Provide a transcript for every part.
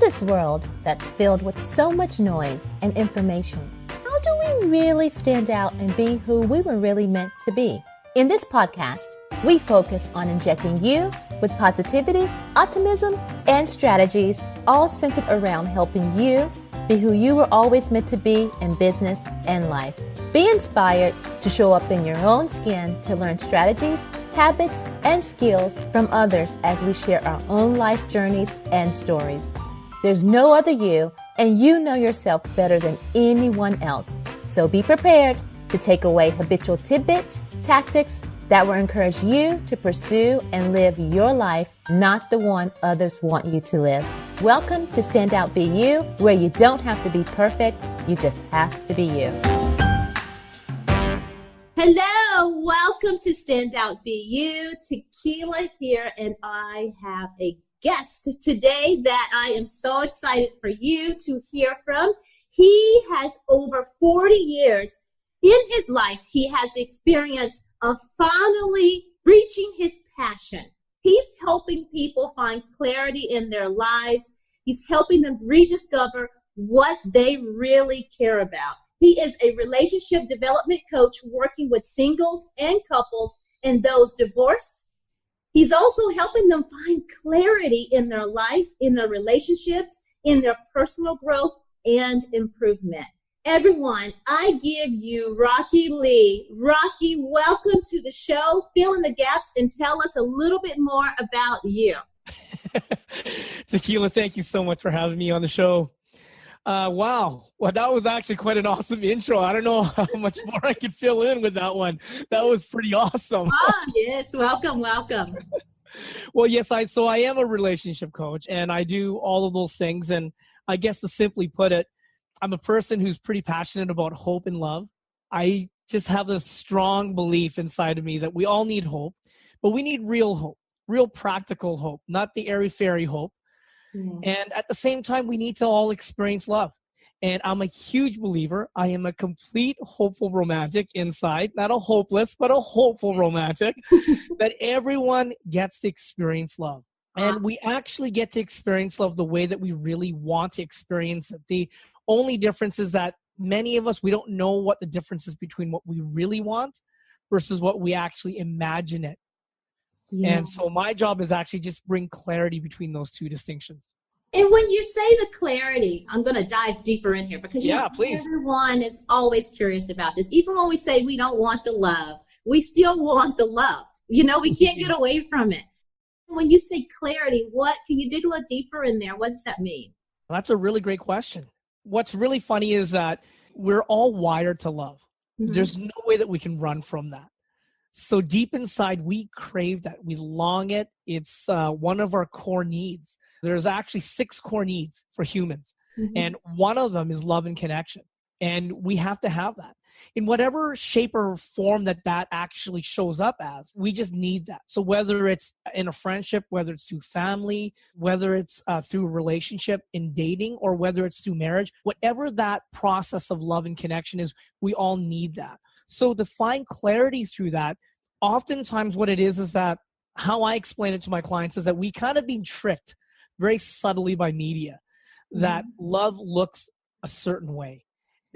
this world that's filled with so much noise and information, how do we really stand out and be who we were really meant to be? In this podcast, we focus on injecting you with positivity, optimism, and strategies, all centered around helping you be who you were always meant to be in business and life. Be inspired to show up in your own skin to learn strategies, habits, and skills from others as we share our own life journeys and stories. There's no other you, and you know yourself better than anyone else. So be prepared to take away habitual tidbits, tactics that will encourage you to pursue and live your life, not the one others want you to live. Welcome to Stand Out Be You, where you don't have to be perfect, you just have to be you. Hello, welcome to Stand Out Be You. Tequila here, and I have a guest today that I am so excited for you to hear from. He has over 40 years in his life. He has the experience of finally reaching his passion. He's helping people find clarity in their lives. He's helping them rediscover what they really care about. He is a relationship development coach working with singles and couples and those divorced. He's also helping them find clarity in their life, in their relationships, in their personal growth and improvement. Everyone, I give you Rockie Lee. Rockie, welcome to the show. Fill in the gaps and tell us a little bit more about you. Tequila, thank you so much for having me on the show. Wow. Well, that was actually quite an awesome intro. I don't know how much more I could fill in with that one. That was pretty awesome. Yes. Welcome. Well, yes, I am a relationship coach, and I do all of those things. And I guess to simply put it, I'm a person who's pretty passionate about hope and love. I just have this strong belief inside of me that we all need hope, but we need real hope, real practical hope, not the airy-fairy hope. And at the same time, we need to all experience love. And I'm a huge believer. I am a complete hopeful romantic inside, not a hopeless, but a hopeful romantic, that everyone gets to experience love. And we actually get to experience love the way that we really want to experience it. The only difference is that many of us, we don't know what the difference is between what we really want versus what we actually imagine it. Yeah. And so my job is actually just bring clarity between those two distinctions. And when you say the clarity, I'm going to dive deeper in here because please. Everyone is always curious about this. Even when we say we don't want the love, we still want the love. We can't get away from it. When you say clarity, can you dig a little deeper in there? What does that mean? That's a really great question. What's really funny is that we're all wired to love. Mm-hmm. There's no way that we can run from that. So deep inside, we crave that. We long it. It's one of our core needs. There's actually 6 core needs for humans. Mm-hmm. And one of them is love and connection. And we have to have that. In whatever shape or form that actually shows up as, we just need that. So whether it's in a friendship, whether it's through family, whether it's through a relationship in dating, or whether it's through marriage, whatever that process of love and connection is, we all need that. So to find clarity through that, oftentimes what it is that how I explain it to my clients is that we kind of been tricked very subtly by media that love looks a certain way.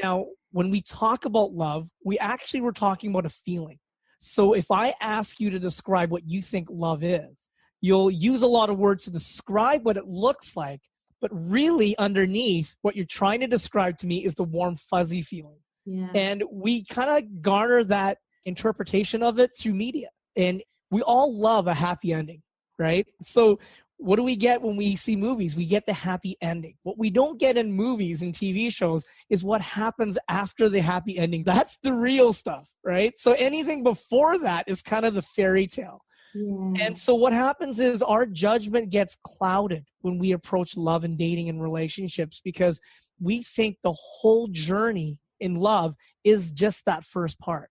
Now, when we talk about love, we actually were talking about a feeling. So if I ask you to describe what you think love is, you'll use a lot of words to describe what it looks like, but really underneath what you're trying to describe to me is the warm, fuzzy feeling. Yeah. And we kind of garner that interpretation of it through media. And we all love a happy ending, right? So what do we get when we see movies? We get the happy ending. What we don't get in movies and TV shows is what happens after the happy ending. That's the real stuff, right? So anything before that is kind of the fairy tale. Yeah. And so what happens is our judgment gets clouded when we approach love and dating and relationships because we think the whole journey in love is just that first part.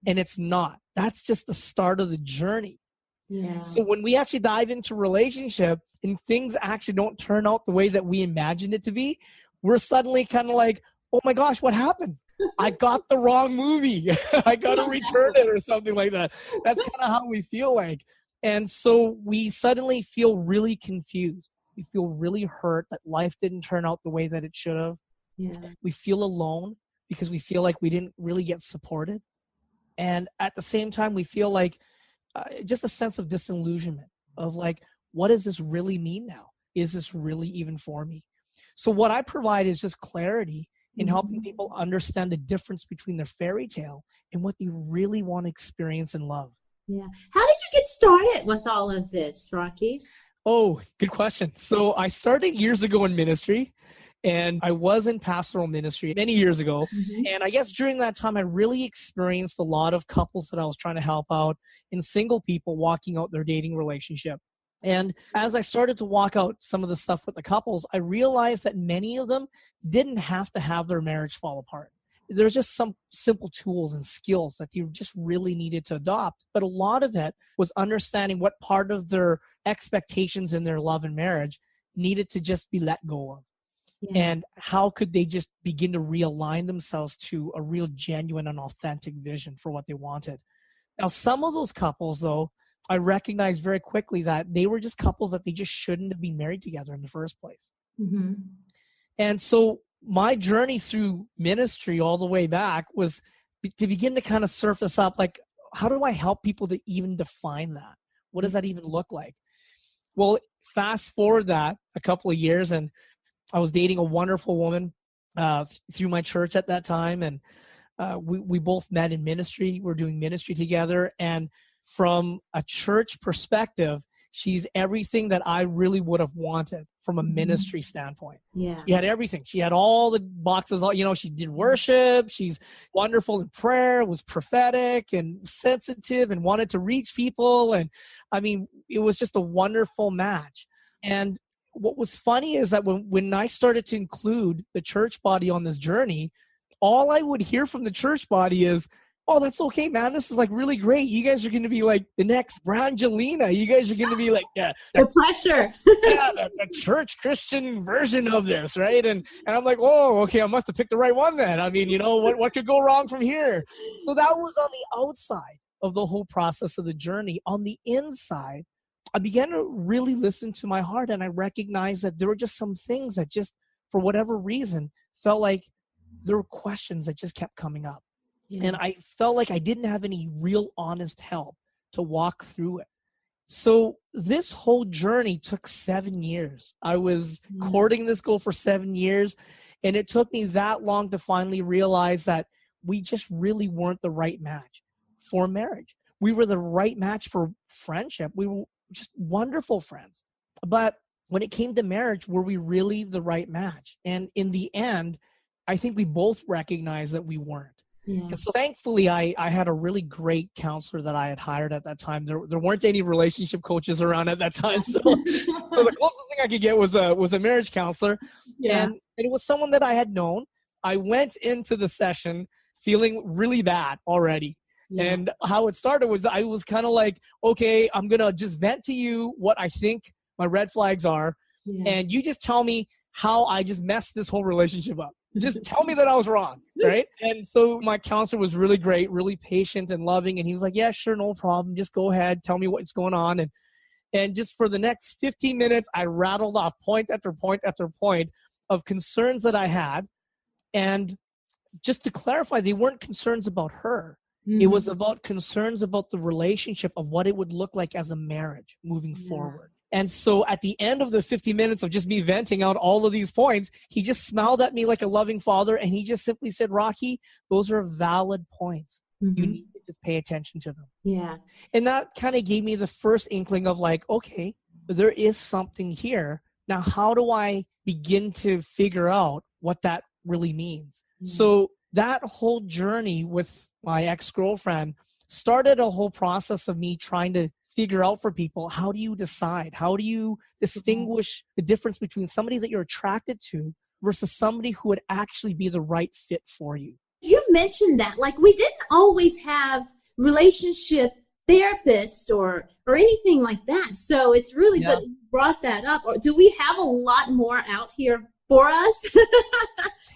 And it's not. That's just the start of the journey. Yeah. So when we actually dive into relationship and things actually don't turn out the way that we imagined it to be, we're suddenly kind of like, oh my gosh, what happened? I got the wrong movie. I got to return it or something like that. That's kind of how we feel like. And so we suddenly feel really confused. We feel really hurt that life didn't turn out the way that it should have. Yeah. We feel alone because we feel like we didn't really get supported. And at the same time, we feel like just a sense of disillusionment of like, what does this really mean now? Is this really even for me? So what I provide is just clarity in helping people understand the difference between their fairy tale and what they really want to experience and love. Yeah. How did you get started with all of this, Rocky? Oh, good question. So I started years ago in ministry, and I was in pastoral ministry many years ago. And I guess during that time, I really experienced a lot of couples that I was trying to help out and single people walking out their dating relationship. And as I started to walk out some of the stuff with the couples, I realized that many of them didn't have to have their marriage fall apart. There's just some simple tools and skills that you just really needed to adopt. But a lot of it was understanding what part of their expectations in their love and marriage needed to just be let go of. Yeah. And how could they just begin to realign themselves to a real genuine and authentic vision for what they wanted. Now, some of those couples, though, I recognized very quickly that they were just couples that they just shouldn't have been married together in the first place. And so my journey through ministry all the way back was to begin to kind of surface up, like, how do I help people to even define that? What does that even look like? Well, fast forward that a couple of years, and I was dating a wonderful woman through my church at that time. And we both met in ministry. We're doing ministry together. And from a church perspective, she's everything that I really would have wanted from a ministry standpoint. Yeah. She had everything. She had all the boxes. She did worship. She's wonderful in prayer, was prophetic and sensitive and wanted to reach people. And I mean, it was just a wonderful match. And what was funny is that when I started to include the church body on this journey, all I would hear from the church body is, "Oh, that's okay, man. This is like really great. You guys are going to be like the next Brangelina. You guys are going to be like the pressure." the church Christian version of this, right? And I'm like, "Oh, okay. I must have picked the right one then. I mean, what could go wrong from here?" So that was on the outside of the whole process of the journey. On the inside, I began to really listen to my heart, and I recognized that there were just some things that just, for whatever reason, felt like there were questions that just kept coming up. Yeah. And I felt like I didn't have any real honest help to walk through it. So this whole journey took 7 years. I was courting this girl for 7 years, and it took me that long to finally realize that we just really weren't the right match for marriage. We were the right match for friendship. We were just wonderful friends. But when it came to marriage, were we really the right match? And in the end, I think we both recognized that we weren't. Yeah. And so thankfully, I had a really great counselor that I had hired at that time. There weren't any relationship coaches around at that time. So, so the closest thing I could get was a marriage counselor. Yeah. And it was someone that I had known. I went into the session feeling really bad already. Yeah. And how it started was I was kind of like, okay, I'm going to just vent to you what I think my red flags are. Yeah. And you just tell me how I just messed this whole relationship up. Just tell me that I was wrong, right? And so my counselor was really great, really patient and loving. And he was like, "Yeah, sure, no problem. Just go ahead. Tell me what's going on." And just for the next 15 minutes, I rattled off point after point after point of concerns that I had. And just to clarify, they weren't concerns about her. It was about concerns about the relationship of what it would look like as a marriage moving forward. And so at the end of the 50 minutes of just me venting out all of these points, he just smiled at me like a loving father. And he just simply said, "Rocky, those are valid points. You need to just pay attention to them." Yeah. And that kind of gave me the first inkling of like, okay, there is something here. Now, how do I begin to figure out what that really means? So that whole journey with my ex-girlfriend started a whole process of me trying to figure out for people, how do you decide? How do you distinguish the difference between somebody that you're attracted to versus somebody who would actually be the right fit for you? You mentioned that, like, we didn't always have relationship therapists or anything like that. So it's really good you brought that up. Or do we have a lot more out here for us?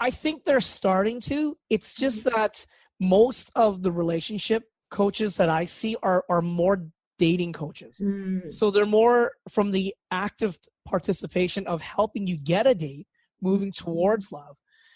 I think they're starting to. It's just that most of the relationship coaches that I see are more dating coaches. Mm. So they're more from the active participation of helping you get a date, moving towards love.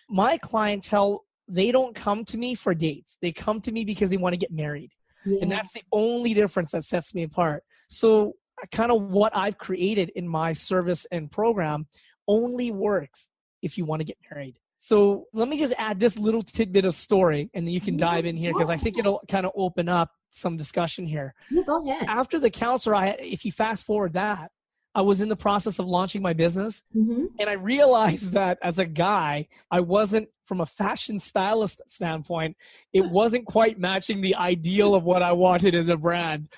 My clientele, they don't come to me for dates. They come to me because they want to get married. Yeah. And that's the only difference that sets me apart. So kind of what I've created in my service and program only works if you want to get married. So let me just add this little tidbit of story, and then you can dive in here because I think it'll kind of open up some discussion here. Yeah, go ahead. After the counselor, if you fast forward that, I was in the process of launching my business. Mm-hmm. And I realized that as a guy, I wasn't, from a fashion stylist standpoint, it wasn't quite matching the ideal of what I wanted as a brand.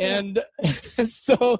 And so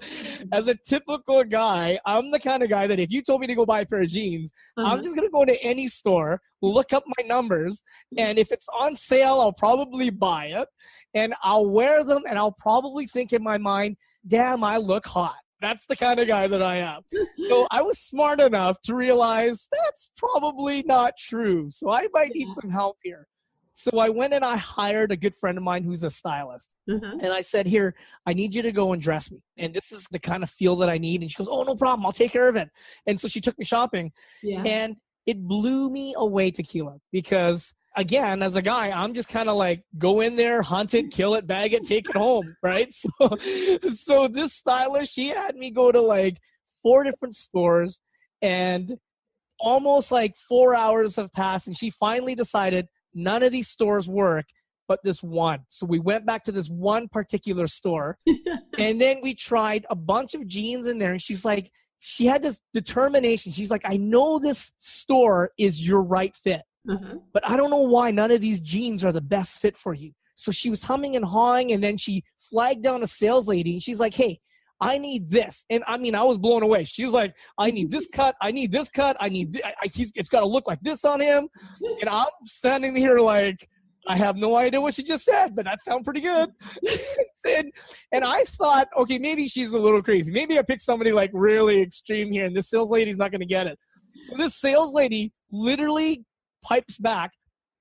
as a typical guy, I'm the kind of guy that if you told me to go buy a pair of jeans, I'm just going to go to any store, look up my numbers, and if it's on sale, I'll probably buy it. And I'll wear them, and I'll probably think in my mind, damn, I look hot. That's the kind of guy that I am. So I was smart enough to realize that's probably not true. So I might need some help here. So I went and I hired a good friend of mine who's a stylist. And I said, here, I need you to go and dress me. And this is the kind of feel that I need. And she goes, oh, no problem. I'll take care of it. And so she took me shopping. And it blew me away, Tequila, because again, as a guy, I'm just kind of like, go in there, hunt it, kill it, bag it, take it home, right? So this stylist, she had me go to like 4 different stores, and almost like 4 hours have passed, and she finally decided none of these stores work but this one. So we went back to this one particular store, and then we tried a bunch of jeans in there, and she's like, she had this determination. She's like, I know this store is your right fit. But I don't know why none of these jeans are the best fit for you. So she was humming and hawing, and then she flagged down a sales lady, and she's like, hey, I need this. And I mean, I was blown away. She was like, I need this cut. I need this cut. I need it's got to look like this on him. And I'm standing here like, I have no idea what she just said, but that sounds pretty good. and I thought, okay, maybe she's a little crazy. Maybe I picked somebody like really extreme here, and this sales lady's not going to get it. So this sales lady literally pipes back,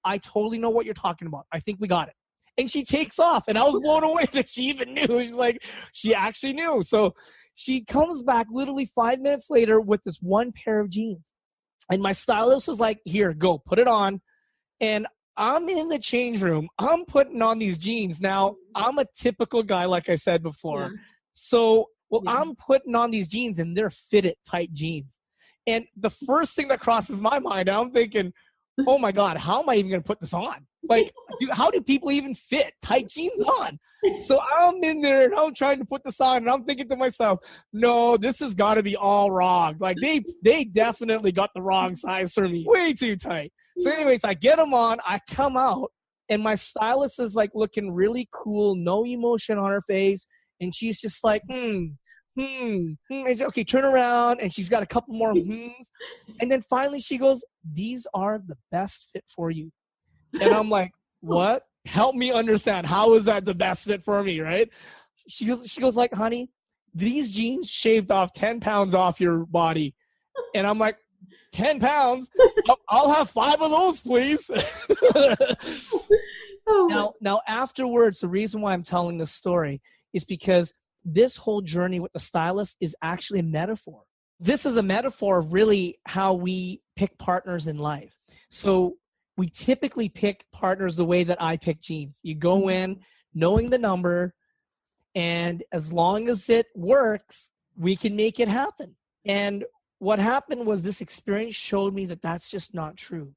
I totally know what you're talking about. I think we got it. And she takes off, and I was blown away that she even knew. She's like, she actually knew. So she comes back literally 5 minutes later with this one pair of jeans. And my stylist was like, here, go, put it on. And I'm in the change room. I'm putting on these jeans. Now, I'm a typical guy, like I said before. So, I'm putting on these jeans, and they're fitted tight jeans. And the first thing that crosses my mind, I'm thinking, oh my God, how am I even going to put this on? Like, how do people even fit tight jeans on? So I'm in there and I'm trying to put this on, and I'm thinking to myself, no, this has got to be all wrong. Like they definitely got the wrong size for me. Way too tight. So anyways, I get them on, I come out, and my stylist is like looking really cool, no emotion on her face. And she's just like, And she's, okay, turn around. And she's got a couple more hmms. And then finally she goes, these are the best fit for you. And I'm like, what? Help me understand. How is that the best fit for me, right? She goes like, honey, these jeans shaved off 10 pounds off your body. And I'm like, 10 pounds? I'll have 5 of those, please. Now, afterwards, the reason why I'm telling this story is because this whole journey with the stylist is actually a metaphor. This is a metaphor of really how we pick partners in life. So we typically pick partners the way that I pick jeans. You go in knowing the number, and as long as it works, we can make it happen. And what happened was this experience showed me that that's just not true.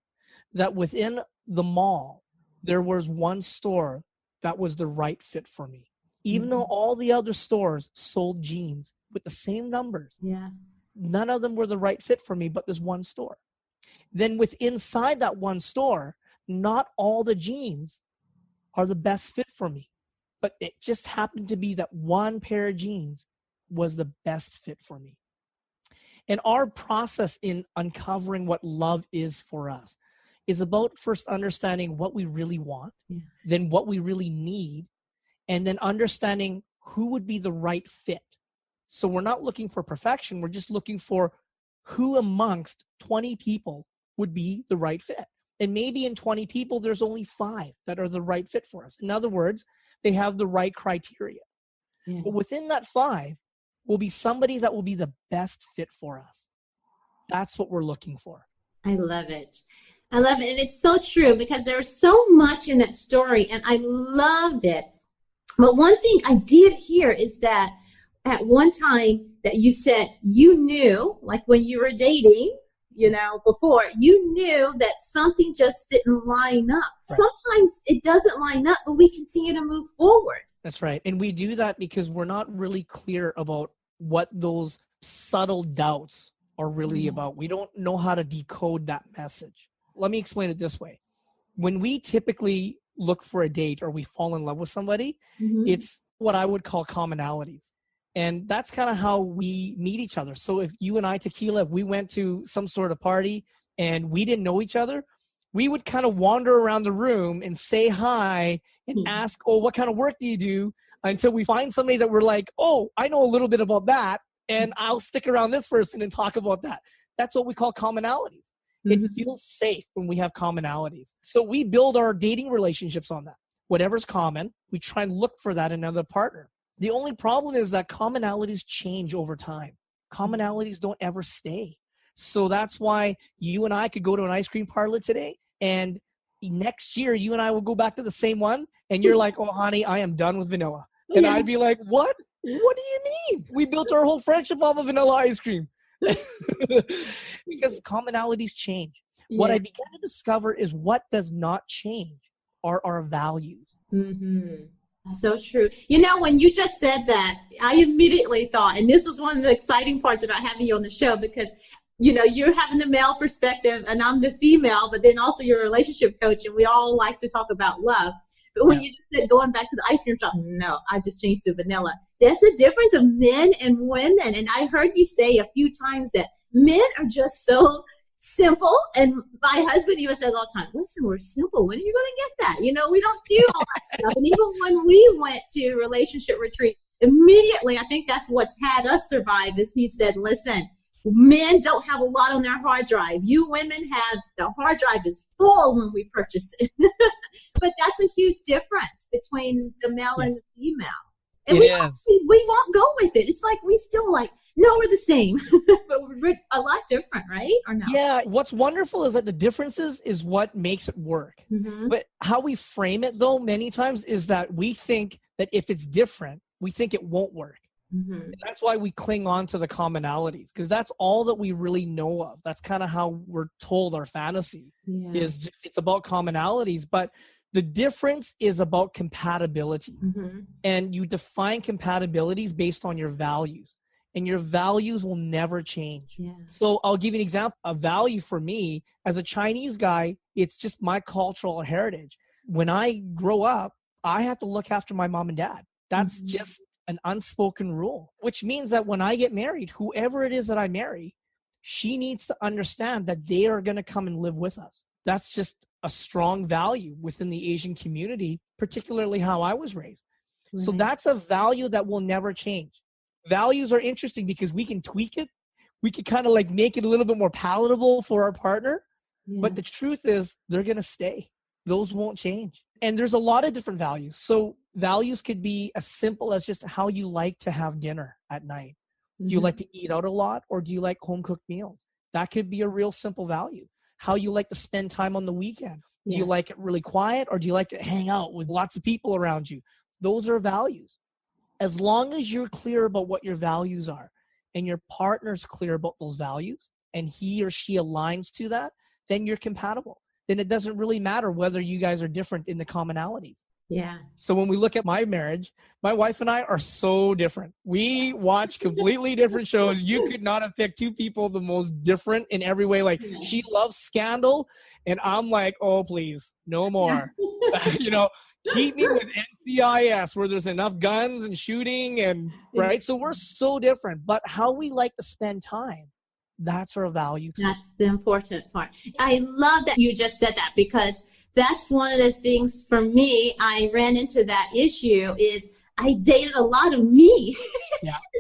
That within the mall, there was one store that was the right fit for me. Even though all the other stores sold jeans with the same numbers, none of them were the right fit for me, but there's one store. Then inside that one store, not all the jeans are the best fit for me, but it just happened to be that one pair of jeans was the best fit for me. And our process in uncovering what love is for us is about first understanding what we really want, then what we really need, and then understanding who would be the right fit. So we're not looking for perfection. We're just looking for who amongst 20 people would be the right fit. And maybe in 20 people, there's only 5 that are the right fit for us. In other words, they have the right criteria. Yeah. But within that 5 will be somebody that will be the best fit for us. That's what we're looking for. I love it. I love it. And it's so true because there's so much in that story and I love it. But one thing I did hear is that at one time that you said you knew, like when you were dating, you know, before, you knew that something just didn't line up. Right. Sometimes it doesn't line up, but we continue to move forward. That's right. And we do that because we're not really clear about what those subtle doubts are really about. We don't know how to decode that message. Let me explain it this way. When we typically look for a date or we fall in love with somebody, it's what I would call commonalities. And that's kind of how we meet each other. So if you and I, Tequila, if we went to some sort of party and we didn't know each other, we would kind of wander around the room and say hi and ask, oh, what kind of work do you do? Until we find somebody that we're like, oh, I know a little bit about that. And I'll stick around this person and talk about that. That's what we call commonalities. It feels safe when we have commonalities. So we build our dating relationships on that. Whatever's common, we try and look for that in another partner. The only problem is that commonalities change over time. Commonalities don't ever stay. So that's why you and I could go to an ice cream parlor today, and next year you and I will go back to the same one, and you're like, oh, honey, I am done with vanilla. And I'd be like, what? What do you mean? We built our whole friendship off of vanilla ice cream. Because commonalities change. Yeah. What I began to discover is what does not change are our values. So true. You know, when you just said that, I immediately thought, and this was one of the exciting parts about having you on the show, because, you know, you're having the male perspective and I'm the female, but then also you're a relationship coach and we all like to talk about love. But when you just said going back to the ice cream shop, no, I just changed to vanilla. That's the difference of men and women. And I heard you say a few times that men are just so simple. And my husband even says all the time, listen, we're simple. When are you going to get that? You know, we don't do all that stuff. And even when we went to relationship retreat, immediately, I think that's what's had us survive is he said, listen, men don't have a lot on their hard drive. You women have, the hard drive is full when we purchase it. But that's a huge difference between the male and the female. And we won't go with it. It's like we still like, no, we're the same. But we're a lot different, right? Or no? Yeah. What's wonderful is that the differences is what makes it work. But how we frame it, though, many times is that we think that if it's different, we think it won't work. And that's why we cling on to the commonalities, because that's all that we really know of. That's kind of how we're told our fantasy is just, it's about commonalities. But the difference is about compatibility. And you define compatibilities based on your values. And your values will never change. So I'll give you an example. A value for me as a Chinese guy, it's just my cultural heritage. When I grow up, I have to look after my mom and dad. That's just an unspoken rule, which means that when I get married, whoever it is that I marry, she needs to understand that they are going to come and live with us. That's just a strong value within the Asian community, particularly how I was raised. So that's a value that will never change. Values are interesting because we can tweak it. We can kind of like make it a little bit more palatable for our partner. But the truth is they're going to stay. Those won't change. And there's a lot of different values. So values could be as simple as just how you like to have dinner at night. Do you like to eat out a lot, or do you like home cooked meals? That could be a real simple value. How you like to spend time on the weekend. Do you like it really quiet, or do you like to hang out with lots of people around you? Those are values. As long as you're clear about what your values are and your partner's clear about those values and he or she aligns to that, then you're compatible. Then it doesn't really matter whether you guys are different in the commonalities. So when we look at my marriage, my wife and I are so different. We watch completely different shows. You could not have picked two people the most different in every way. Like she loves Scandal and I'm like, oh, please, no more. You know, keep me with NCIS where there's enough guns and shooting and right. So we're so different, but how we like to spend time, that's our value system. That's the important part. I love that you just said that, because that's one of the things for me, I ran into that issue is I dated a lot of me.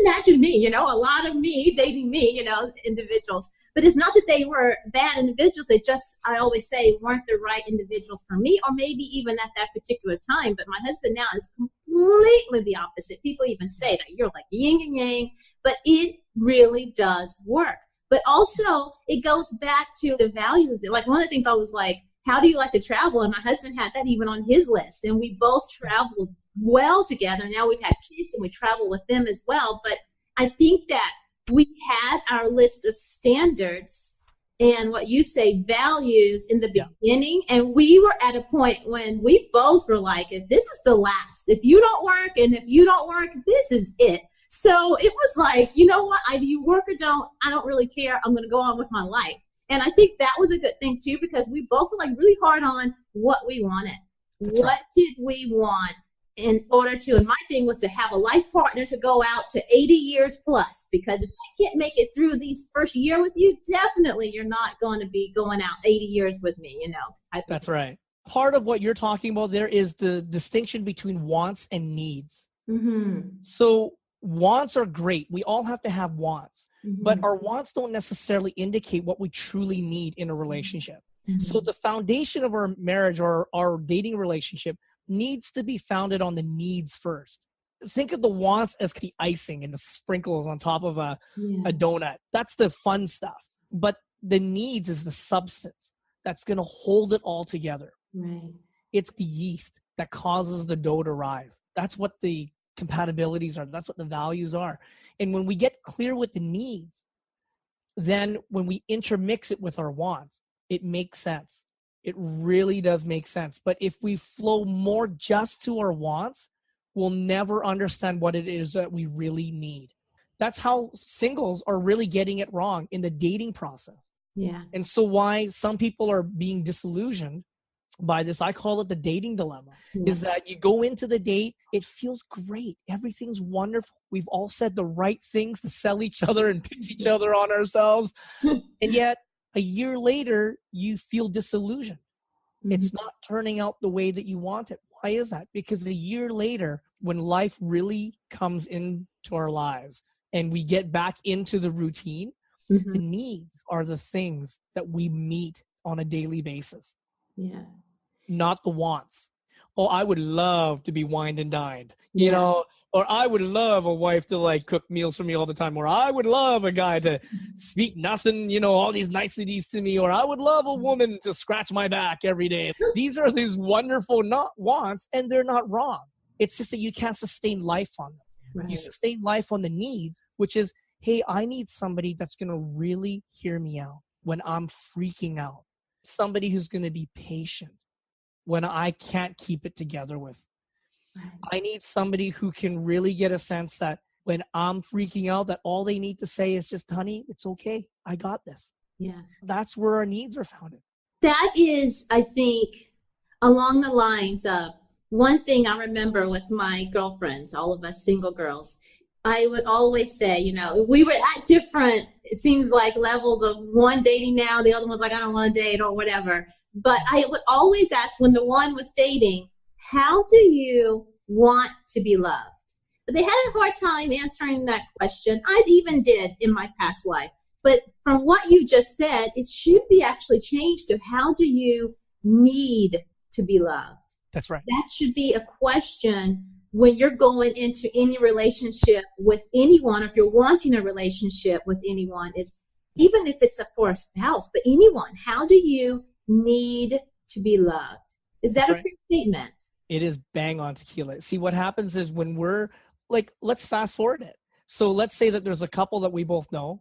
Imagine me, you know, a lot of me dating me, you know, individuals. But it's not that they were bad individuals. They just, I always say, weren't the right individuals for me, or maybe even at that particular time. But my husband now is completely completely the opposite. People even say that you're like yin and yang, but it really does work. But also it goes back to the values. Like one of the things I was like, how do you like to travel? And my husband had that even on his list. And we both traveled well together. Now we've had kids and we travel with them as well. But I think that we had our list of standards and what you say, values in the beginning. And we were at a point when we both were like, if this is the last, if you don't work and if you don't work, this is it. So it was like, you know what, either you work or don't, I don't really care. I'm going to go on with my life. And I think that was a good thing too, because we both were like really hard on what we wanted. That's what did we want in order to, and my thing was to have a life partner to go out to 80 years plus, because if I can't make it through these first year with you, definitely you're not going to be going out 80 years with me, you know. That's right. Part of what you're talking about there is the distinction between wants and needs. Mm-hmm. So wants are great. We all have to have wants, but our wants don't necessarily indicate what we truly need in a relationship. Mm-hmm. So the foundation of our marriage or our dating relationship needs to be founded on the needs first. Think of the wants as the icing and the sprinkles on top of a donut. That's the fun stuff. But the needs is the substance that's going to hold it all together. Right. It's the yeast that causes the dough to rise. That's what the compatibilities are. That's what the values are. And when we get clear with the needs, then when we intermix it with our wants, it makes sense. It really does make sense. But if we flow more just to our wants, we'll never understand what it is that we really need. That's how singles are really getting it wrong in the dating process. Yeah. And so why some people are being disillusioned by this, I call it the dating dilemma, is that you go into the date, it feels great. Everything's wonderful. We've all said the right things to sell each other and pitch each other on ourselves. And yet a year later, you feel disillusioned. Mm-hmm. It's not turning out the way that you want it. Why is that? Because a year later, when life really comes into our lives and we get back into the routine, the needs are the things that we meet on a daily basis. Yeah. Not the wants. Oh, I would love to be wined and dined, you know, or I would love a wife to like cook meals for me all the time, or I would love a guy to speak nothing, you know, all these niceties to me, or I would love a woman to scratch my back every day. These are these wonderful not wants, and they're not wrong. It's just that you can't sustain life on them. Right. You sustain life on the needs, which is, hey, I need somebody that's going to really hear me out when I'm freaking out. Somebody who's going to be patient when I can't keep it together with. Right. I need somebody who can really get a sense that when I'm freaking out, that all they need to say is just, honey, it's okay. I got this. Yeah. That's where our needs are founded. That is, I think, along the lines of one thing I remember with my girlfriends, all of us single girls, I would always say, you know, we were at different, it seems like, levels of one dating now, the other one's like, I don't want to date or whatever. But I would always ask when the one was dating, how do you want to be loved? But they had a hard time answering that question. I even did in my past life. But from what you just said, it should be actually changed to how do you need to be loved? That's right. That should be a question when you're going into any relationship with anyone, or if you're wanting a relationship with anyone, is even if it's for a spouse, but anyone, how do you need to be loved? Is that a fair statement? It is bang on, Tequila. See, what happens is when we're like, let's fast forward it. So let's say that there's a couple that we both know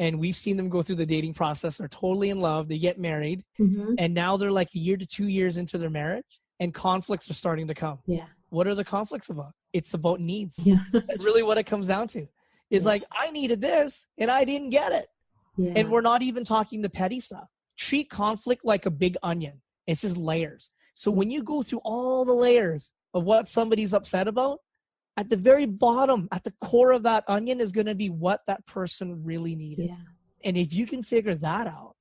and we've seen them go through the dating process. They're totally in love. They get married. And now they're like a year to 2 years into their marriage and conflicts are starting to come. Yeah. What are the conflicts about? It's about needs. Yeah. That's really what it comes down to. Is like, I needed this and I didn't get it. Yeah. And we're not even talking the petty stuff. Treat conflict like a big onion. It's just layers. So when you go through all the layers of what somebody's upset about, at the very bottom, at the core of that onion is going to be what that person really needed. Yeah. And if you can figure that out,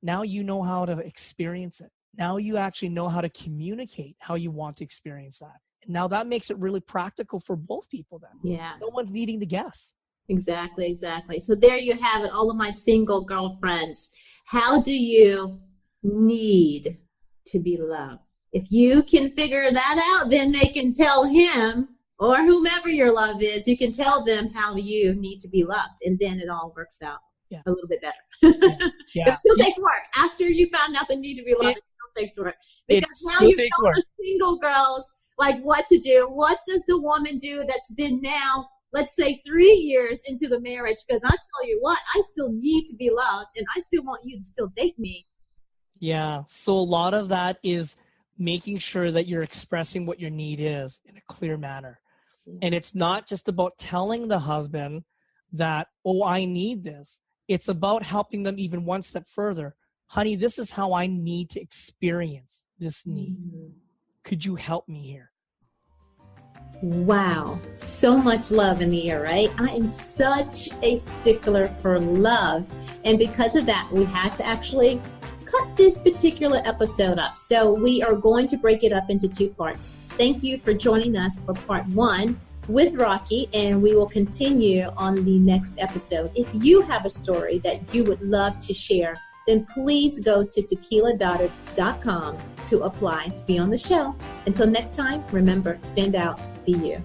now you know how to experience it. Now you actually know how to communicate how you want to experience that. And now that makes it really practical for both people then. Yeah. No one's needing to guess. Exactly, exactly. So there you have it, all of my single girlfriends. How do you need to be loved? If you can figure that out, then they can tell him or whomever your love is, you can tell them how you need to be loved. And then it all works out a little bit better. It still takes work. After you find out the need to be loved, it still takes work. Because now you know the single girls, like what to do. What does the woman do that's been now, let's say 3 years into the marriage? Because I tell you what, I still need to be loved and I still want you to still date me. Yeah. So a lot of that is making sure that you're expressing what your need is in a clear manner. And it's not just about telling the husband that, oh, I need this. It's about helping them even one step further. Honey, this is how I need to experience this need. Could you help me here? Wow. So much love in the air, right? I am such a stickler for love. And because of that, we had to actually cut this particular episode up. So we are going to break it up into 2 parts. Thank you for joining us for part 1 with Rocky, and we will continue on the next episode. If you have a story that you would love to share, then please go to tequiladodard.com to apply to be on the show. Until next time, remember, stand out, be you.